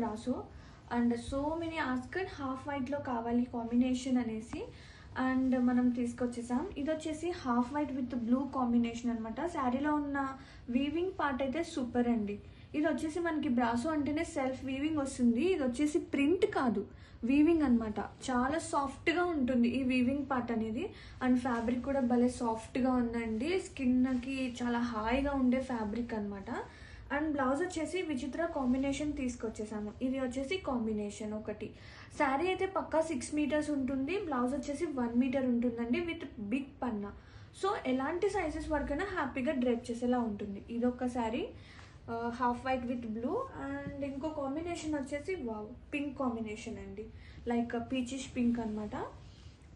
Brasso and so many Oscar half వైట్లో కావాలి combination అనేసి అండ్ మనం తీసుకొచ్చేసాం. ఇది వచ్చేసి half white with blue combination అనమాట. శారీలో ఉన్న వీవింగ్ పార్ట్ అయితే సూపర్ అండి. ఇది వచ్చేసి మనకి బ్రాసో అంటేనే సెల్ఫ్ వీవింగ్ వస్తుంది. ఇది వచ్చేసి ప్రింట్ కాదు, వీవింగ్ అనమాట. చాలా సాఫ్ట్గా ఉంటుంది ఈ వీవింగ్ పార్ట్ అనేది. అండ్ ఫ్యాబ్రిక్ కూడా భలే సాఫ్ట్గా ఉందండి. స్కిన్కి చాలా హాయిగా ఉండే ఫ్యాబ్రిక్ అనమాట. అండ్ బ్లౌజ్ వచ్చేసి విచిత్ర కాంబినేషన్ తీసుకొచ్చేసాము. ఇది వచ్చేసి కాంబినేషన్ ఒకటి. శారీ అయితే పక్కా 6 మీటర్స్ ఉంటుంది. బ్లౌజ్ వచ్చేసి 1 మీటర్ ఉంటుందండి విత్ బిగ్ పన్నా. సో ఎలాంటి సైజెస్ వరకైనా హ్యాపీగా డ్రేప్ చేసేలా ఉంటుంది. ఇదొక sari half white with blue. And ఇంకో కాంబినేషన్ వచ్చేసి వావ్ పింక్ కాంబినేషన్ అండి, లైక్ పీచిష్ పింక్ అనమాట.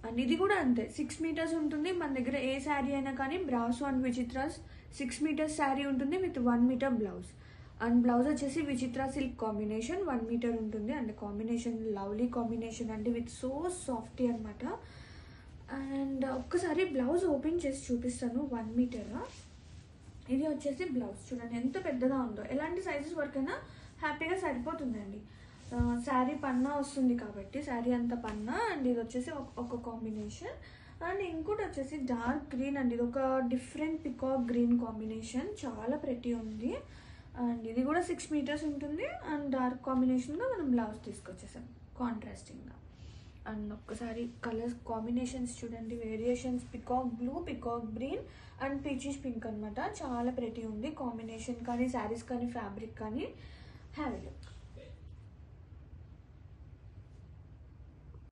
అండ్ ఇది కూడా అంతే 6 మీటర్స్ ఉంటుంది. మన దగ్గర ఏ శారీ అయినా కానీ brasso and Vichitras 6 metres sari ఉంటుంది with 1 metre blouse. And blouse వచ్చేసి విచిత్ర సిల్క్ కాంబినేషన్ 1 మీటర్ ఉంటుంది. అండ్ కాంబినేషన్ లవ్లీ కాంబినేషన్ అండి విత్ సో సాఫ్టీ అనమాట. అండ్ ఒక్కసారి బ్లౌజ్ ఓపెన్ చేసి చూపిస్తాను 1 మీటర్. ఇది వచ్చేసి బ్లౌజ్ చూడండి ఎంత పెద్దగా ఉందో. ఎలాంటి సైజెస్ వరకైనా హ్యాపీగా సరిపోతుందండి. శారీ పన్నా వస్తుంది కాబట్టి శారీ అంత పన్నా. అండ్ ఇది వచ్చేసి ఒక కాంబినేషన్. అండ్ ఇంకోటి వచ్చేసి డార్క్ గ్రీన్ అండి. ఇది ఒక డిఫరెంట్ పికాక్ గ్రీన్ కాంబినేషన్, చాలా ప్రెటీ ఉంది. అండ్ ఇది కూడా 6 మీటర్స్ ఉంటుంది. అండ్ డార్క్ కాంబినేషన్గా మనం బ్లౌజ్ తీసుకొచ్చేసాం కాంట్రాస్టింగ్గా. అండ్ ఒక్కసారి కలర్స్ కాంబినేషన్స్ చూడండి, variations peacock blue, peacock green and peachish pink అనమాట. చాలా ప్రెటీ ఉంది కాంబినేషన్ కానీ శారీస్ కానీ ఫ్యాబ్రిక్ కానీ. Have it.